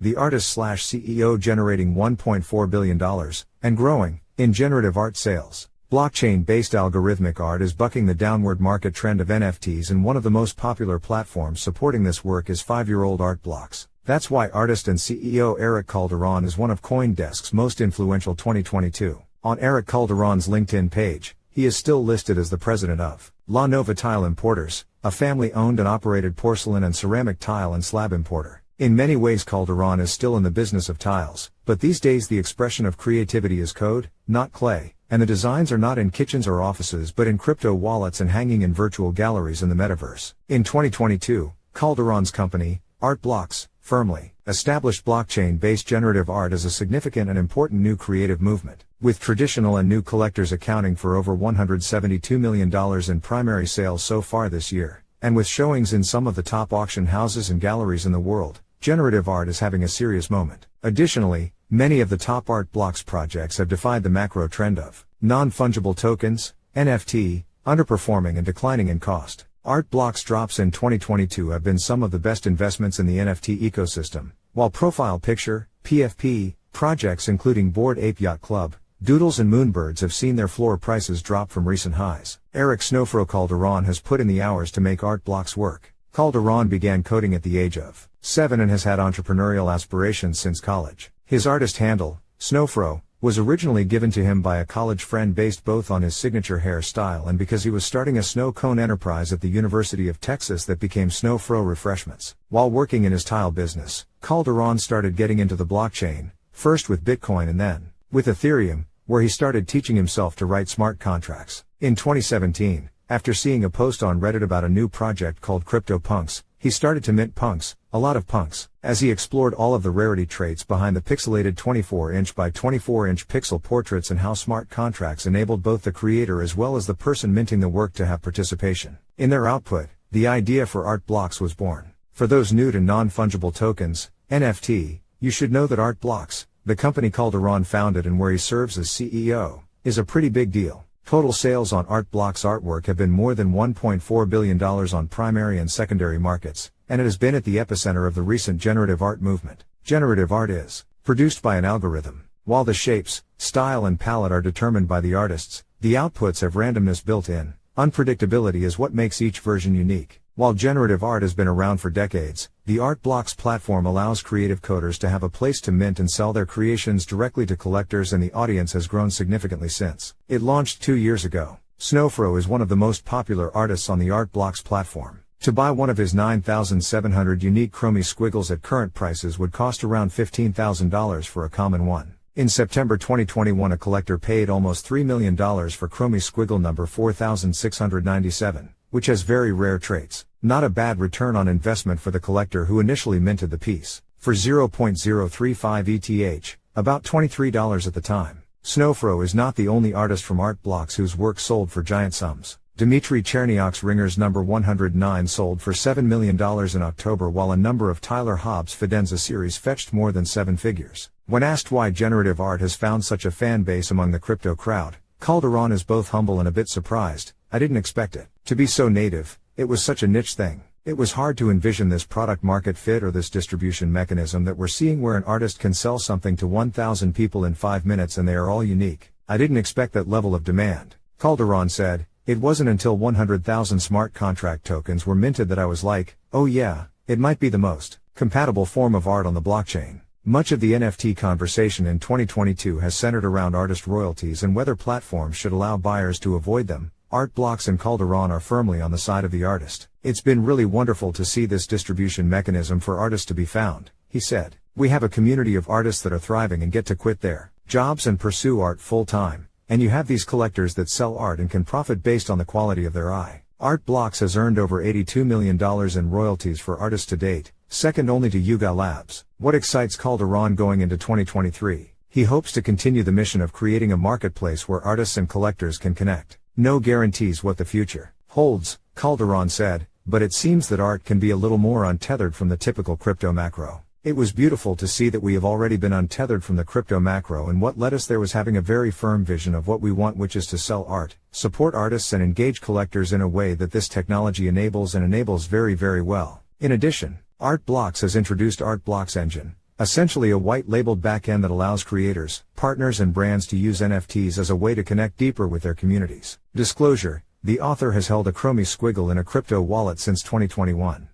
the artist/CEO generating $1.4 billion, and growing, in generative art sales. Blockchain-based algorithmic art is bucking the downward market trend of NFTs, and one of the most popular platforms supporting this work is 5-year-old art blocks. That's why artist and CEO Erick Calderon is one of CoinDesk's most influential 2022. On Erick Calderon's LinkedIn page, he is still listed as the president of La Nova Tile Importers, a family-owned and operated porcelain and ceramic tile and slab importer. In many ways Calderon is still in the business of tiles, but these days the expression of creativity is code, not clay, and the designs are not in kitchens or offices but in crypto wallets and hanging in virtual galleries in the metaverse. In 2022, Calderon's company, Art Blocks, firmly established blockchain-based generative art as a significant and important new creative movement, with traditional and new collectors accounting for over $172 million in primary sales so far this year, and with showings in some of the top auction houses and galleries in the world. Generative art is having a serious moment. Additionally, many of the top Art Blocks projects have defied the macro trend of non-fungible tokens, NFT, underperforming and declining in cost. Art Blocks drops in 2022 have been some of the best investments in the NFT ecosystem, while profile picture, PFP, projects including Bored Ape Yacht Club, Doodles and Moonbirds have seen their floor prices drop from recent highs. Erick Calderon has put in the hours to make Art Blocks work. Calderon began coding at the age of 7 and has had entrepreneurial aspirations since college. His artist handle, Snowfro, was originally given to him by a college friend based both on his signature hairstyle and because he was starting a snow cone enterprise at the University of Texas that became Snowfro Refreshments. While working in his tile business, Calderon started getting into the blockchain, first with Bitcoin and then with Ethereum, where he started teaching himself to write smart contracts. In 2017, after seeing a post on Reddit about a new project called CryptoPunks, he started to mint punks, a lot of punks, as he explored all of the rarity traits behind the pixelated 24-inch by 24-inch pixel portraits and how smart contracts enabled both the creator as well as the person minting the work to have participation in their output. The idea for Art Blocks was born. For those new to non-fungible tokens, NFT, you should know that Art Blocks, the company Calderon founded and where he serves as CEO, is a pretty big deal. Total sales on Art Blocks artwork have been more than $1.4 billion on primary and secondary markets, and it has been at the epicenter of the recent generative art movement. Generative art is produced by an algorithm. While the shapes, style and palette are determined by the artists, the outputs have randomness built in. Unpredictability is what makes each version unique. While generative art has been around for decades, the Art Blocks platform allows creative coders to have a place to mint and sell their creations directly to collectors, and the audience has grown significantly since it launched 2 years ago. Snowfro is one of the most popular artists on the Art Blocks platform. To buy one of his 9,700 unique chromie squiggles at current prices would cost around $15,000 for a common one. In September 2021, a collector paid almost $3 million for chromie squiggle number 4697. Which has very rare traits. Not a bad return on investment for the collector who initially minted the piece for 0.035 ETH, about $23 at the time. Snowfro is not the only artist from Art Blocks whose work sold for giant sums. Dmitry Cherniak's Ringers number 109 sold for $7 million in October, while a number of Tyler Hobbs' Fidenza series fetched more than 7 figures. When asked why generative art has found such a fan base among the crypto crowd, Calderon is both humble and a bit surprised. I didn't expect it to be so native. It was such a niche thing. It was hard to envision this product market fit or this distribution mechanism that we're seeing where an artist can sell something to 1,000 people in 5 minutes and they are all unique. I didn't expect that level of demand. Calderon said, it wasn't until 100,000 smart contract tokens were minted that I was like, oh yeah, it might be the most compatible form of art on the blockchain. Much of the NFT conversation in 2022 has centered around artist royalties and whether platforms should allow buyers to avoid them. Art Blocks and Calderon are firmly on the side of the artist. It's been really wonderful to see this distribution mechanism for artists to be found, he said. We have a community of artists that are thriving and get to quit their jobs and pursue art full time, and you have these collectors that sell art and can profit based on the quality of their eye. Art Blocks has earned over $82 million in royalties for artists to date, second only to Yuga Labs. What excites Calderon going into 2023? He hopes to continue the mission of creating a marketplace where artists and collectors can connect. No guarantees what the future holds, Calderon said, but it seems that art can be a little more untethered from the typical crypto macro. It was beautiful to see that we have already been untethered from the crypto macro, and what led us there was having a very firm vision of what we want, which is to sell art, support artists and engage collectors in a way that this technology enables very, very well. In addition, Art Blocks has introduced Art Blocks Engine, essentially a white-labeled backend that allows creators, partners and brands to use NFTs as a way to connect deeper with their communities. Disclosure: the author has held a Chromie squiggle in a crypto wallet since 2021.